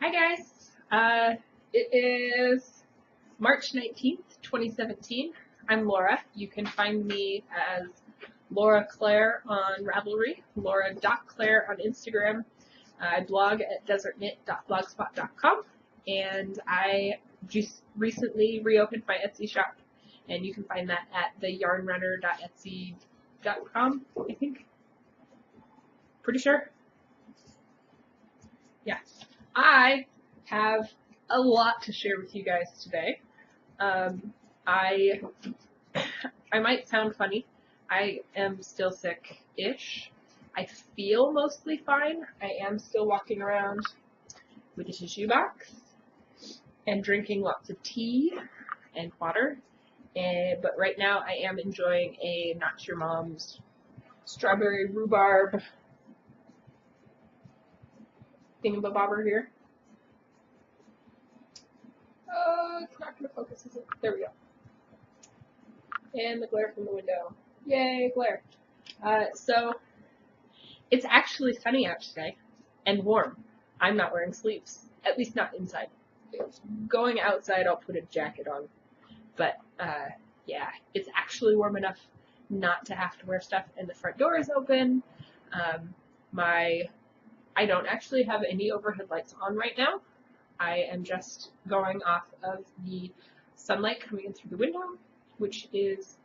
Hi guys, it is March 19th, 2017. I'm Laura. You can find me as loraclare on Ravelry, lora.clare on Instagram. I blog at desertknit.blogspot.com, and I just recently reopened my Etsy shop, and you can find that at theyarnrunner.etsy.com, I think. Pretty sure. Yeah. I have a lot to share with you guys today. I might sound funny. I am still sick-ish. I feel mostly fine. I am still walking around with a tissue box and drinking lots of tea and water. But right now I am enjoying a Not Your Mom's strawberry rhubarb thingamabobber here. It's not going to focus, is it? There we go. And the glare from the window. Yay, glare. So, it's actually sunny out today and warm. I'm not wearing sleeves, at least not inside. Going outside, I'll put a jacket on. But, yeah, it's actually warm enough not to have to wear stuff, and the front door is open. I don't actually have any overhead lights on right now. I am just going off of the sunlight coming in through the window, which is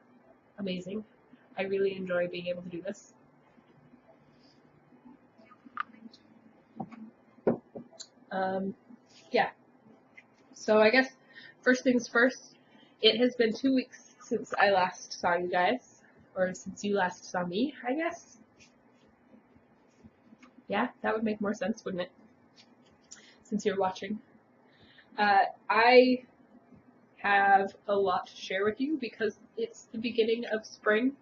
amazing. I really enjoy being able to do this. Yeah. So I guess first things first, it has been 2 weeks since I last saw you guys, or since you last saw me, I guess. Yeah, that would make more sense, wouldn't it? Since you're watching. I have a lot to share with you because it's the beginning of spring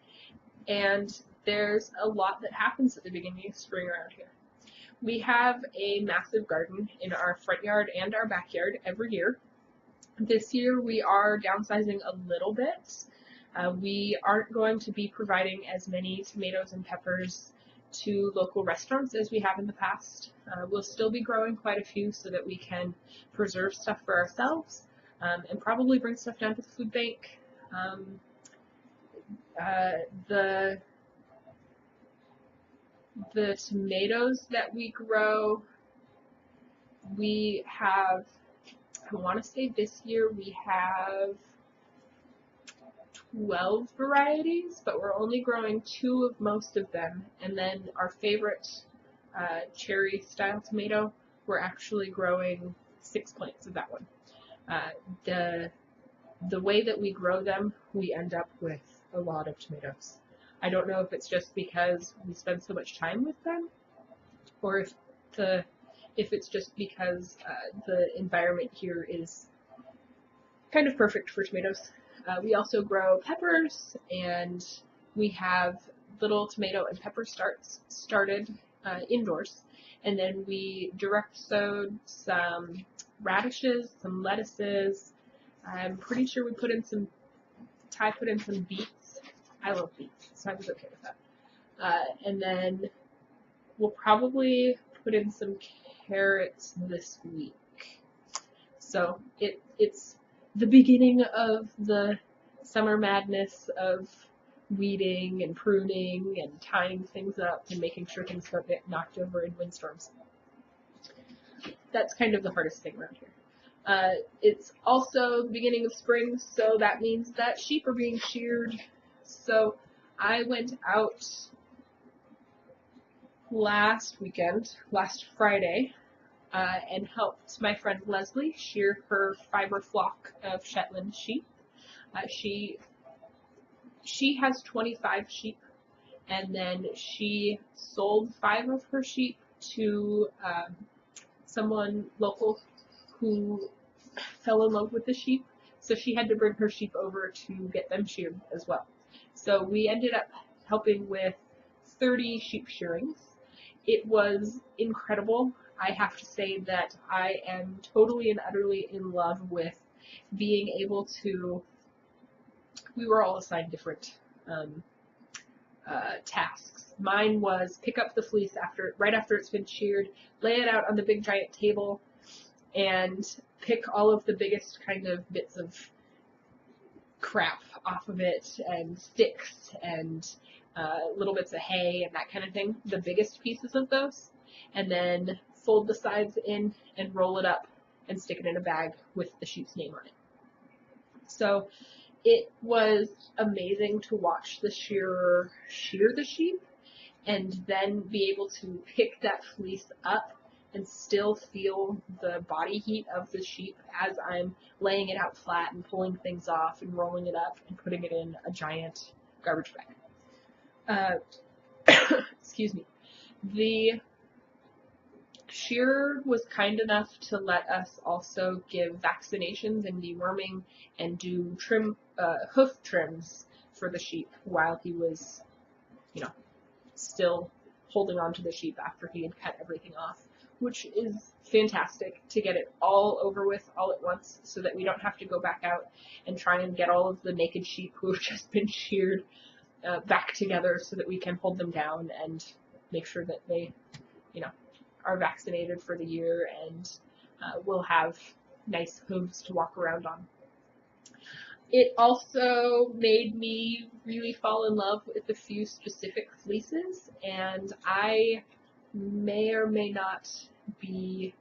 and there's a lot that happens at the beginning of spring around here. We have a massive garden in our front yard and our backyard every year. This year we are downsizing a little bit. We aren't going to be providing as many tomatoes and peppers to local restaurants as we have in the past. We'll still be growing quite a few so that we can preserve stuff for ourselves and probably bring stuff down to the food bank. The tomatoes that we grow, we have, I want to say this year we have 12 varieties, but we're only growing 2 of most of them. And then our favorite cherry style tomato, we're actually growing 6 plants of that one. The way that we grow them, we end up with a lot of tomatoes. I don't know if it's just because we spend so much time with them, or if it's just because the environment here is kind of perfect for tomatoes. We also grow peppers, and we have little tomato and pepper started indoors. And then we direct sowed some radishes, some lettuces. I'm pretty sure we put in Ty put in some beets. I love beets, so I was okay with that. And then we'll probably put in some carrots this week. So it's the beginning of the summer madness of weeding and pruning and tying things up and making sure things don't get knocked over in windstorms. That's kind of the hardest thing around here. It's also the beginning of spring, so that means that sheep are being sheared. So I went out last Friday, and helped my friend Leslie shear her fiber flock of Shetland sheep. She has 25 sheep, and then she sold 5 of her sheep to someone local who fell in love with the sheep, so she had to bring her sheep over to get them sheared as well. So we ended up helping with 30 sheep shearings. It was incredible. I have to say that I am totally and utterly in love with being able to, we were all assigned different tasks. Mine was pick up the fleece right after it's been sheared, lay it out on the big giant table, and pick all of the biggest kind of bits of crap off of it, and sticks, and little bits of hay and that kind of thing, the biggest pieces of those, and then fold the sides in and roll it up and stick it in a bag with the sheep's name on it. So it was amazing to watch the shearer shear the sheep and then be able to pick that fleece up and still feel the body heat of the sheep as I'm laying it out flat and pulling things off and rolling it up and putting it in a giant garbage bag. Excuse me. The shearer was kind enough to let us also give vaccinations and deworming and do hoof trims for the sheep while he was, still holding on to the sheep after he had cut everything off, which is fantastic to get it all over with all at once so that we don't have to go back out and try and get all of the naked sheep who have just been sheared back together so that we can hold them down and make sure that they, are vaccinated for the year and will have nice hooves to walk around on. It also made me really fall in love with a few specific fleeces, and I may or may not be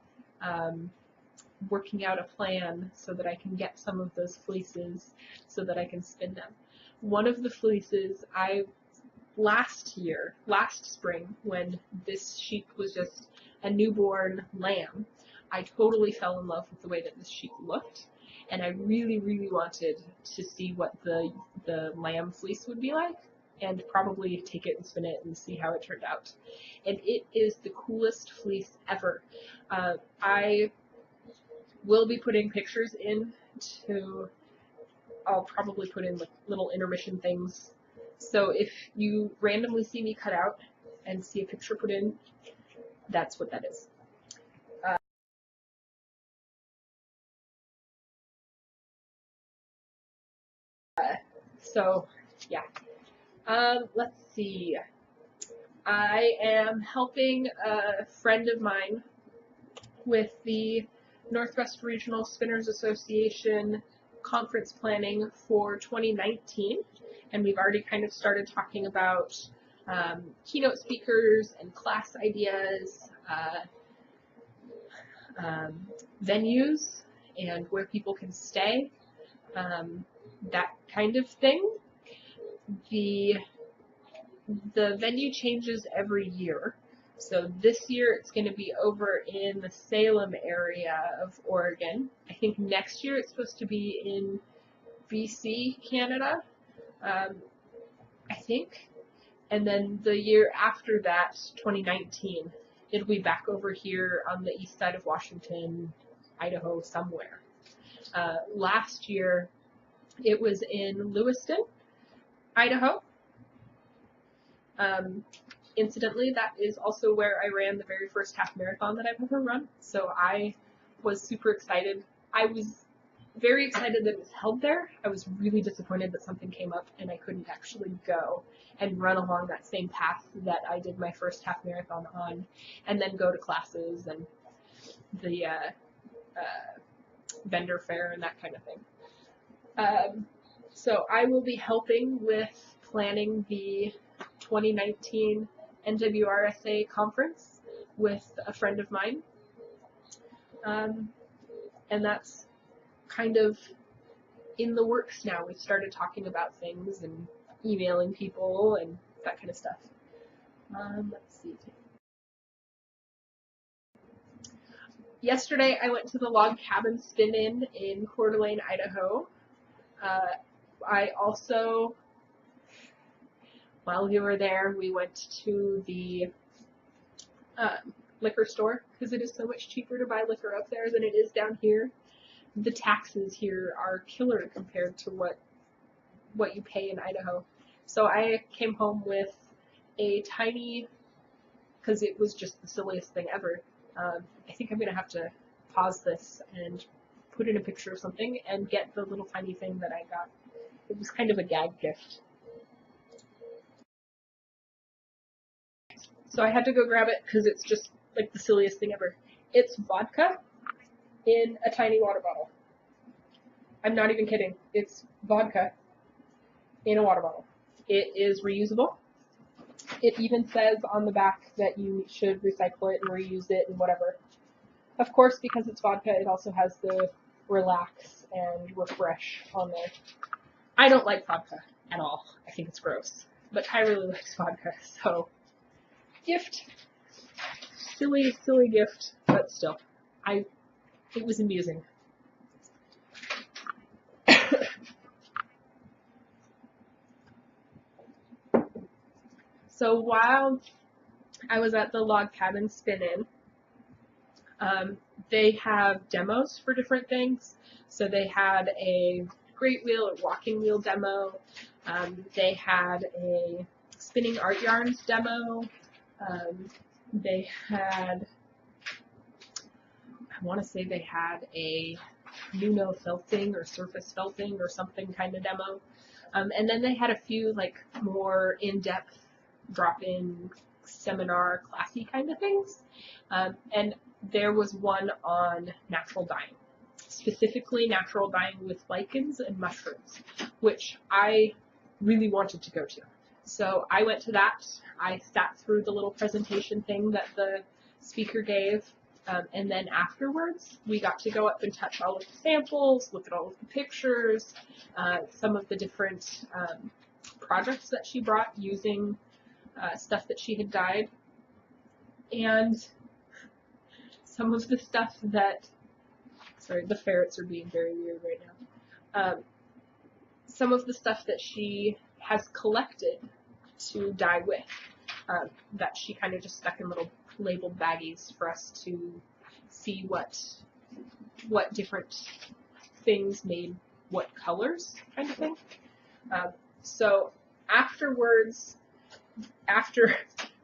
working out a plan so that I can get some of those fleeces so that I can spin them. One of the fleeces last spring, when this sheep was just a newborn lamb, I totally fell in love with the way that this sheep looked, and I really, really wanted to see what the lamb fleece would be like, and probably take it and spin it and see how it turned out. And it is the coolest fleece ever. I will be putting pictures I'll probably put in like little intermission things. So if you randomly see me cut out and see a picture put in, that's what that is. So, yeah. Let's see. I am helping a friend of mine with the Northwest Regional Spinners Association conference planning for 2019, and we've already kind of started talking about keynote speakers and class ideas, venues, and where people can stay, that kind of thing. The venue changes every year. So this year it's going to be over in the Salem area of Oregon. I think next year it's supposed to be in BC, Canada, I think. And then the year after that, 2019, it'll be back over here on the east side of Washington, Idaho, somewhere. Last year it was in Lewiston, Idaho. Incidentally, that is also where I ran the very first half marathon that I've ever run, so I was super excited. I was very excited that it was held there. I was really disappointed that something came up and I couldn't actually go and run along that same path that I did my first half marathon on, and then go to classes and the vendor fair and that kind of thing. So I will be helping with planning the 2019 NWRSA conference with a friend of mine, and that's kind of in the works now. We've started talking about things and emailing people and that kind of stuff. Let's see. Yesterday I went to the log cabin spin-in in Coeur d'Alene, Idaho. I also, while we were there, we went to the liquor store because it is so much cheaper to buy liquor up there than it is down here. The taxes here are killer compared to what you pay in Idaho. So I came home with a tiny, because it was just the silliest thing ever. I think I'm going to have to pause this and put in a picture of something and get the little tiny thing that I got. It was kind of a gag gift. So I had to go grab it because it's just like the silliest thing ever. It's vodka in a tiny water bottle. I'm not even kidding. It's vodka in a water bottle. It is reusable. It even says on the back that you should recycle it and reuse it and whatever. Of course, because it's vodka, it also has the relax and refresh on there. I don't like vodka at all. I think it's gross. But Ty really likes vodka, so gift. Silly, silly gift, but still. It was amusing. So while I was at the log cabin spin-in, they have demos for different things. So they had a great wheel, a walking wheel demo. They had a spinning art yarns demo. They had, I want to say they had a Nuno felting or surface felting or something kind of demo. And then they had a few like more in-depth drop-in seminar classy kind of things. And there was one on natural dyeing, specifically natural dyeing with lichens and mushrooms, which I really wanted to go to. So I went to that. I sat through the little presentation thing that the speaker gave. And then afterwards, we got to go up and touch all of the samples, look at all of the pictures, some of the different projects that she brought using stuff that she had dyed, and some of the stuff that, sorry, the ferrets are being very weird right now. Some of the stuff that she has collected to dye with, that she kind of just stuck in little labeled baggies for us to see what different things made what colors, kind of thing. So afterwards,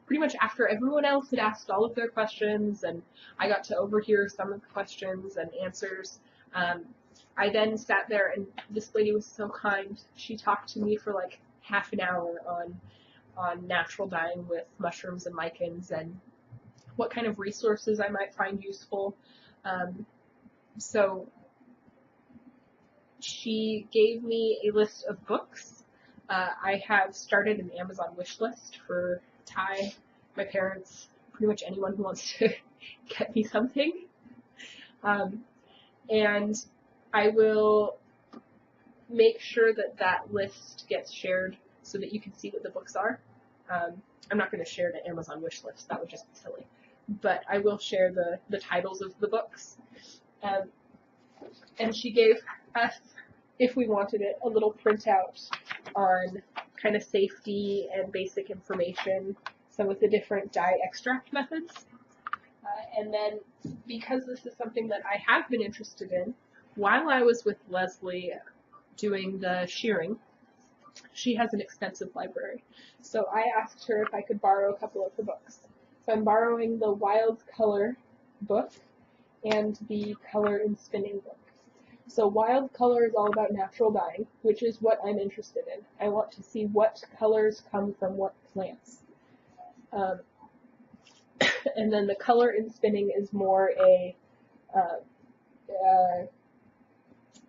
pretty much after everyone else had asked all of their questions and I got to overhear some of the questions and answers, I then sat there and this lady was so kind. She talked to me for like half an hour on natural dyeing with mushrooms and lichens and what kind of resources I might find useful. So she gave me a list of books. I have started an Amazon wish list for Ty, my parents, pretty much anyone who wants to get me something. And I will make sure that that list gets shared so that you can see what the books are. I'm not going to share the Amazon wish list, that would just be silly. But I will share the titles of the books. And she gave us, if we wanted it, a little printout on kind of safety and basic information, some of the different dye extract methods. And then, because this is something that I have been interested in, while I was with Leslie doing the shearing, she has an extensive library. So I asked her if I could borrow a couple of her books. So I'm borrowing the Wild Color book and the Color in Spinning book. So Wild Color is all about natural dyeing, which is what I'm interested in. I want to see what colors come from what plants. And then the Color in Spinning is more a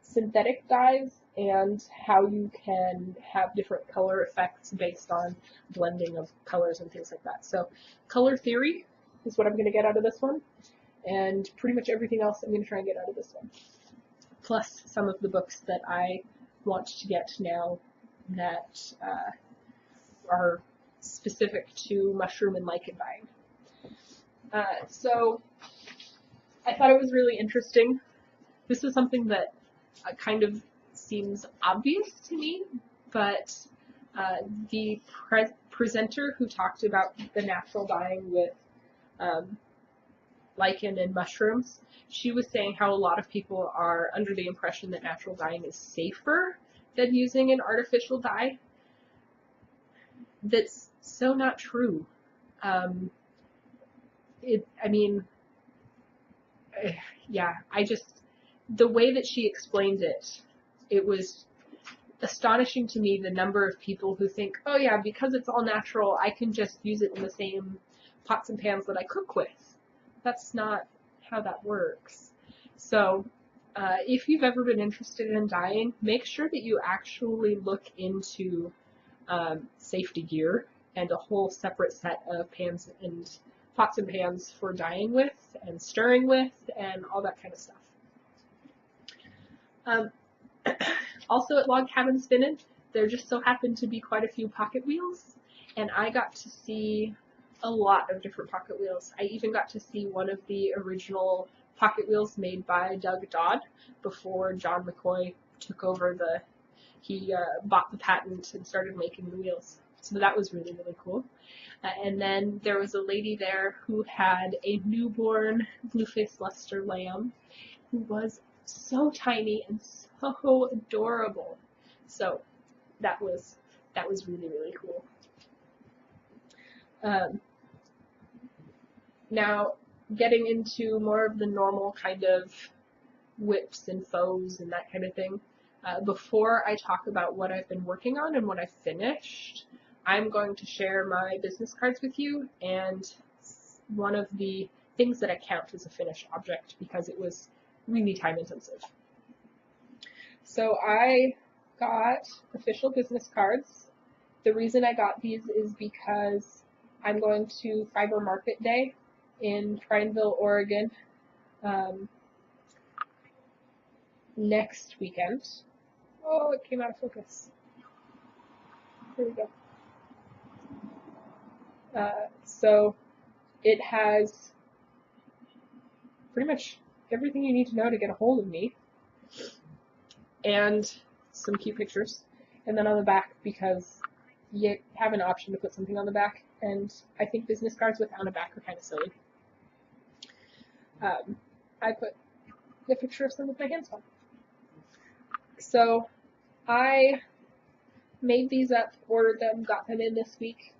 synthetic dyes and how you can have different color effects based on blending of colors and things like that. So color theory is what I'm going to get out of this one, and pretty much everything else I'm going to try and get out of this one. Plus some of the books that I want to get now that are specific to mushroom and lichen dyeing. So I thought it was really interesting. This is something that kind of seems obvious to me, but the presenter who talked about the natural dyeing with lichen and mushrooms, she was saying how a lot of people are under the impression that natural dyeing is safer than using an artificial dye. That's so not true. The way that she explained it, it was astonishing to me, the number of people who think, oh yeah, because it's all natural, I can just use it in the same pots and pans that I cook with. That's not how that works. So if you've ever been interested in dyeing, make sure that you actually look into safety gear and a whole separate set of pans and pots and pans for dyeing with and stirring with and all that kind of stuff. Also at Log Cabin Spinnin', there just so happened to be quite a few pocket wheels, and I got to see a lot of different pocket wheels. I even got to see one of the original pocket wheels made by Doug Dodd before John McCoy took over he bought the patent and started making the wheels. So that was really, really cool. And then there was a lady there who had a newborn blue-faced luster lamb who was so tiny and so adorable. So that was really, really cool. Now, getting into more of the normal kind of whips and faux and that kind of thing, before I talk about what I've been working on and what I've finished, I'm going to share my business cards with you and one of the things that I count as a finished object because it was really time intensive. So I got official business cards. The reason I got these is because I'm going to Fiber Market Day in Prineville, Oregon next weekend. Oh, it came out of focus. Here we go. So it has pretty much everything you need to know to get a hold of me and some cute pictures. And then on the back, because you have an option to put something on the back, and I think business cards without a back are kind of silly. I put the picture of some with my hands on. So I made these up, ordered them, got them in this week,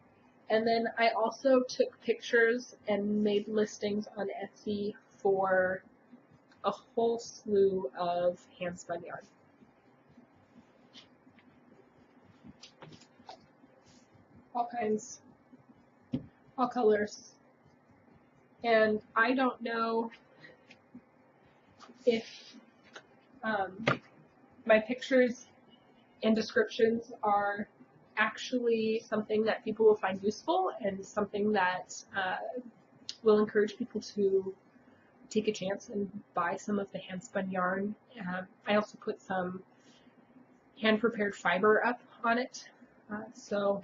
and then I also took pictures and made listings on Etsy for a whole slew of hand-spun yarn. All kinds, all colors, and I don't know if my pictures and descriptions are actually something that people will find useful and something that will encourage people to take a chance and buy some of the hand-spun yarn. I also put some hand-prepared fiber up on it, so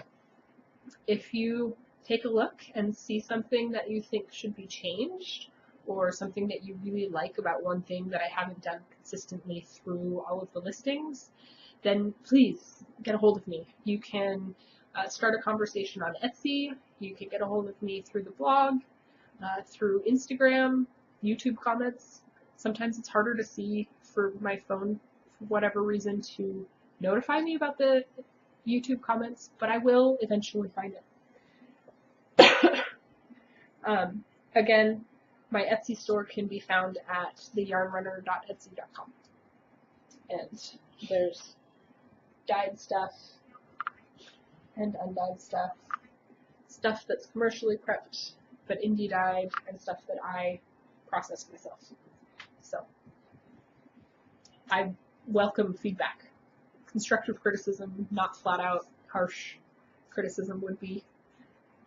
if you take a look and see something that you think should be changed or something that you really like about one thing that I haven't done consistently through all of the listings, then please get a hold of me. You can start a conversation on Etsy, you can get a hold of me through the blog, through Instagram, YouTube comments. Sometimes it's harder to see for my phone for whatever reason to notify me about the YouTube comments, but I will eventually find it. Again, my Etsy store can be found at theyarnrunner.etsy.com. And there's dyed stuff and undyed stuff, stuff that's commercially prepped but indie dyed, and stuff that I process myself. So I welcome feedback. Constructive criticism, not flat out harsh criticism would be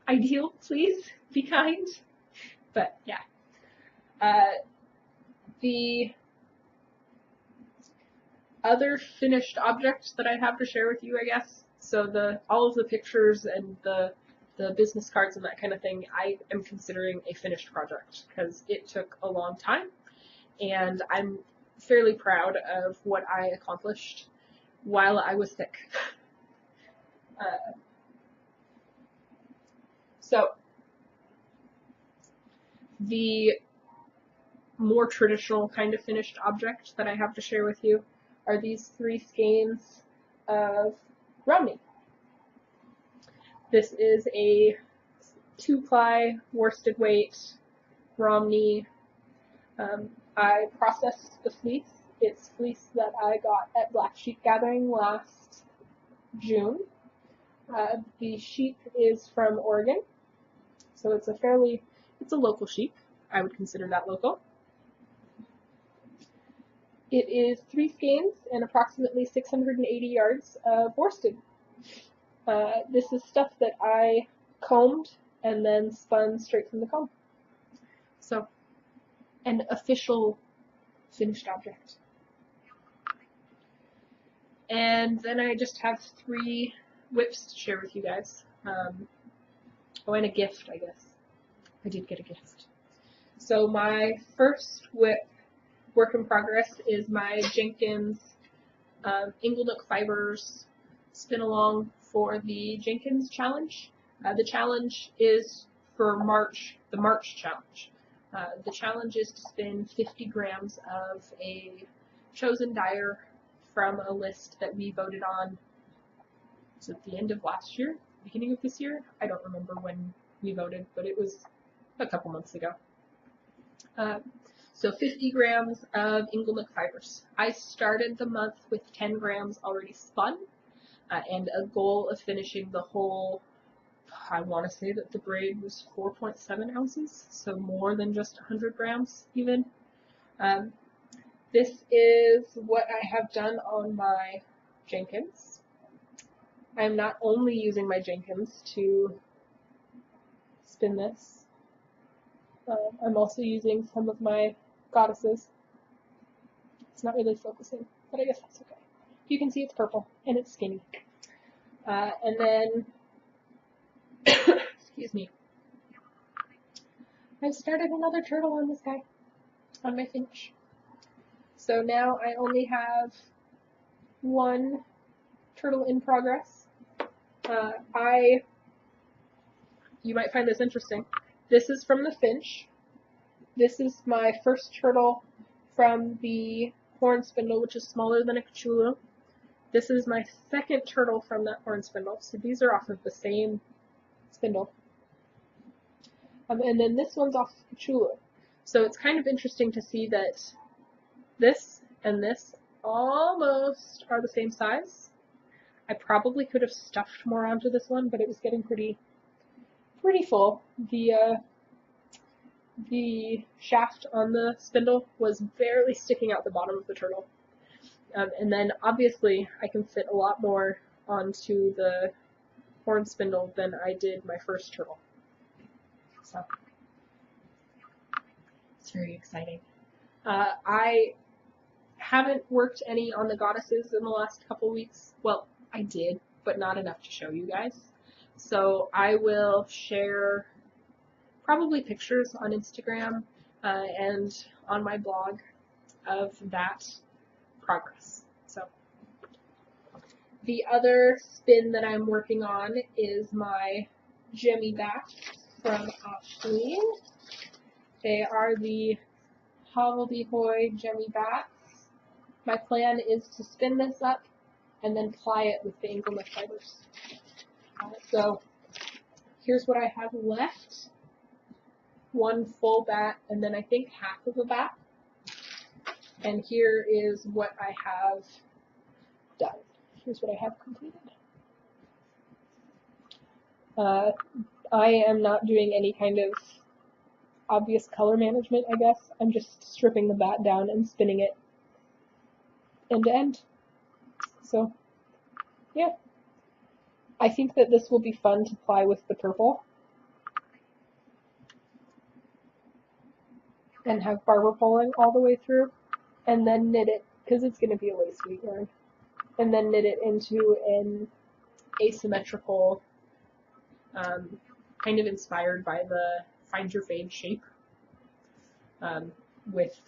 ideal. Please be kind. But yeah. The other finished object that I have to share with you, I guess, so all of the pictures and the business cards and that kind of thing, I am considering a finished project because it took a long time, and I'm fairly proud of what I accomplished while I was sick. So the more traditional kind of finished object that I have to share with you are these 3 skeins of Romney. This is a 2-ply worsted weight Romney. I processed the fleece. It's fleece that I got at Black Sheep Gathering last June. The sheep is from Oregon, so it's a local sheep. I would consider that local. It is 3 skeins and approximately 680 yards of worsted. This is stuff that I combed and then spun straight from the comb. So, an official finished object. And then I just have 3 whips to share with you guys. Oh, and a gift, I guess. I did get a gift. So my first whip work in progress is my Jenkins Inglenook Fibers spin along for the Jenkins challenge. The challenge is for March, the March challenge. The challenge is to spin 50 grams of a chosen dyer from a list that we voted on. Was it the end of last year? Beginning of this year? I don't remember when we voted, but it was a couple months ago. So 50 grams of Inglenook Fibers. I started the month with 10 grams already spun and a goal of finishing the whole. I want to say that the braid was 4.7 ounces, so more than just 100 grams even. This is what I have done on my Jenkins. I am not only using my Jenkins to spin this, I'm also using some of my goddesses. It's not really focusing, but I guess that's okay. You can see it's purple and it's skinny. And then, excuse me, I've started another turtle on this guy, on my finish. So now I only have 1 turtle in progress. You might find this interesting. This is from the finch. This is my first turtle from the horn spindle, which is smaller than a cachulu. This is my second turtle from that horn spindle. So these are off of the same spindle. And then this one's off of cachulu. So it's kind of interesting to see that this and this almost are the same size. I probably could have stuffed more onto this one, but it was getting pretty full. The shaft on the spindle was barely sticking out the bottom of the turtle. And then obviously I can fit a lot more onto the horn spindle than I did my first turtle. So it's very exciting. I haven't worked any on the goddesses in the last couple weeks. Well, I did, but not enough to show you guys. So I will share probably pictures on Instagram and on my blog of that progress. So the other spin that I'm working on is my Jemmy bats from Ashleen. They are the hobbledehoy Jemmy bats. My plan is to spin this up and then ply it with the Inglenook Fibers. So here's what I have left. 1 full bat and then I think half of a bat. And here is what I have done. Here's what I have completed. I am not doing any kind of obvious color management, I guess. I'm just stripping the bat down and spinning it end to end. So, yeah. I think that this will be fun to ply with the purple. And have barber pulling all the way through. And then knit it, because it's going to be a lace weave yarn. And then knit it into an asymmetrical, kind of inspired by the Find Your Fade shape, with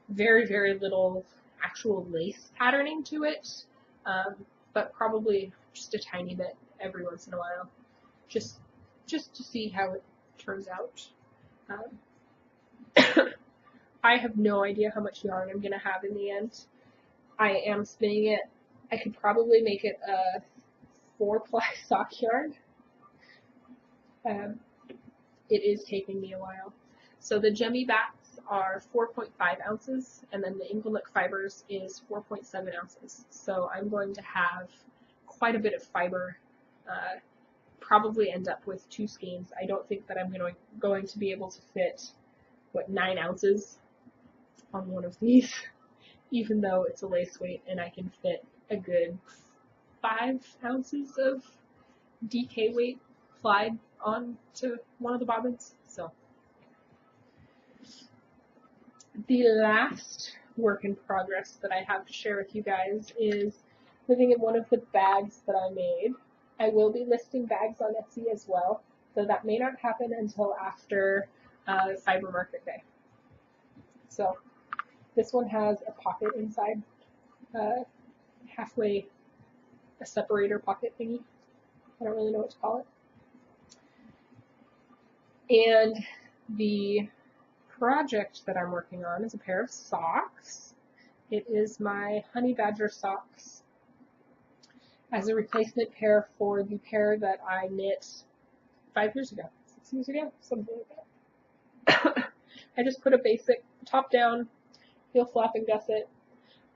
very, very little actual lace patterning to it, but probably just a tiny bit every once in a while, just to see how it turns out. I have no idea how much yarn I'm going to have in the end. I am spinning it. I could probably make it a 4-ply sock yarn. It is taking me a while. So the Jemmy bats are 4.5 ounces, and then the Inglenook Fibers is 4.7 ounces. So I'm going to have quite a bit of fiber, probably end up with 2 skeins. I don't think that I'm going to be able to fit, 9 ounces on one of these. even though it's a lace weight and I can fit a good 5 ounces of DK weight applied onto one of the bobbins. So the last work in progress that I have to share with you guys is living in one of the bags that I made. I will be listing bags on Etsy as well, so that may not happen until after Fiber Market Day. So this one has a pocket inside, halfway a separator pocket thingy. I don't really know what to call it. And the project that I'm working on is a pair of socks. It is my Honey Badger socks as a replacement pair for the pair that I knit 5 years ago, 6 years ago, something like that. I just put a basic top down, heel flap and gusset.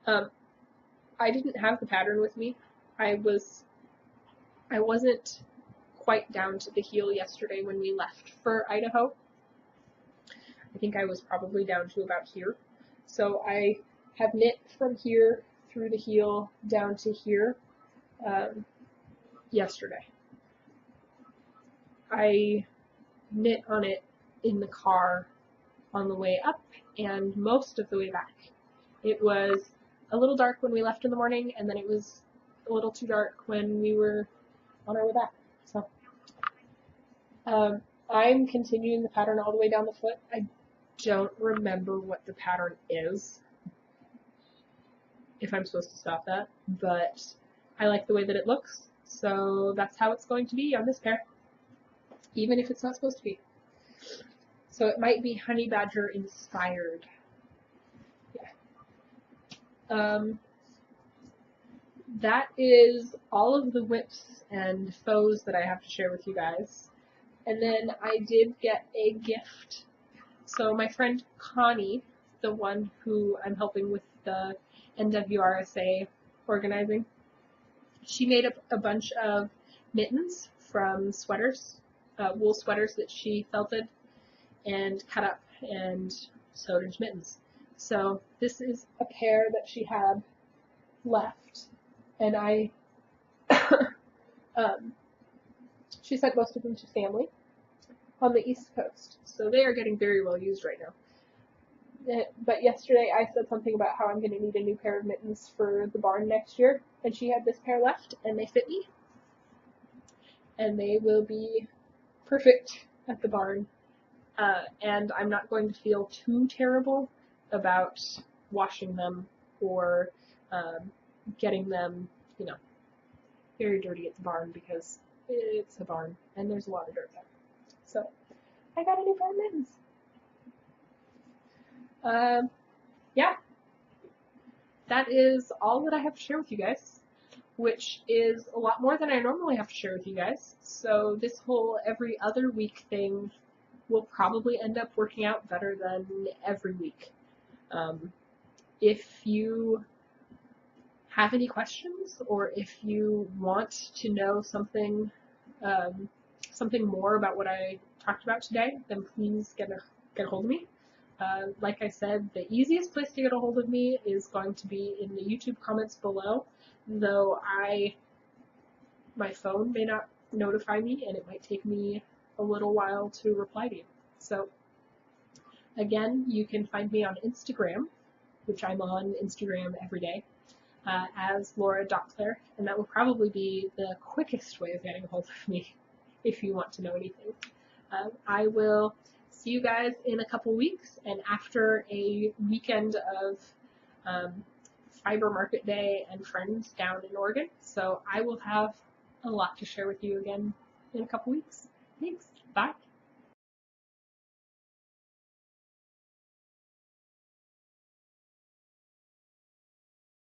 I didn't have the pattern with me. I wasn't quite down to the heel yesterday when we left for Idaho. I think I was probably down to about here. So I have knit from here through the heel down to here yesterday. I knit on it in the car on the way up and most of the way back. It was a little dark when we left in the morning, and then it was a little too dark when we were on our way back. So I'm continuing the pattern all the way down the foot. I don't remember what the pattern is, if I'm supposed to stop that, but I like the way that it looks, so that's how it's going to be on this pair, even if it's not supposed to be. So it might be Honey Badger inspired. Yeah. That is all of the whips and faux that I have to share with you guys. And then I did get a gift. So my friend Connie, the one who I'm helping with the NWRSA organizing, she made up a bunch of mittens from sweaters, wool sweaters that she felted and cut up and sewed into mittens. So this is a pair that she had left, and I she sent most of them to family on the East Coast, so they are getting very well used right now. But yesterday I said something about how I'm going to need a new pair of mittens for the barn next year, and she had this pair left, and they fit me, and they will be perfect at the barn, and I'm not going to feel too terrible about washing them or getting them, you know, very dirty at the barn, because it's a barn and there's a lot of dirt there. So I got a new pair of mittens. Yeah, that is all that I have to share with you guys, which is a lot more than I normally have to share with you guys. So this whole every other week thing will probably end up working out better than every week. If you have any questions, or if you want to know something more about what I talked about today, then please get a hold of me. Like I said, the easiest place to get a hold of me is going to be in the YouTube comments below, though my phone may not notify me, and it might take me a little while to reply to you. So again, you can find me on Instagram, which I'm on Instagram every day, as lora.clare, and that will probably be the quickest way of getting a hold of me if you want to know anything. I will see you guys in a couple weeks, and after a weekend of Fiber Market Day and friends down in Oregon, so I will have a lot to share with you again in a couple weeks. Thanks. Bye.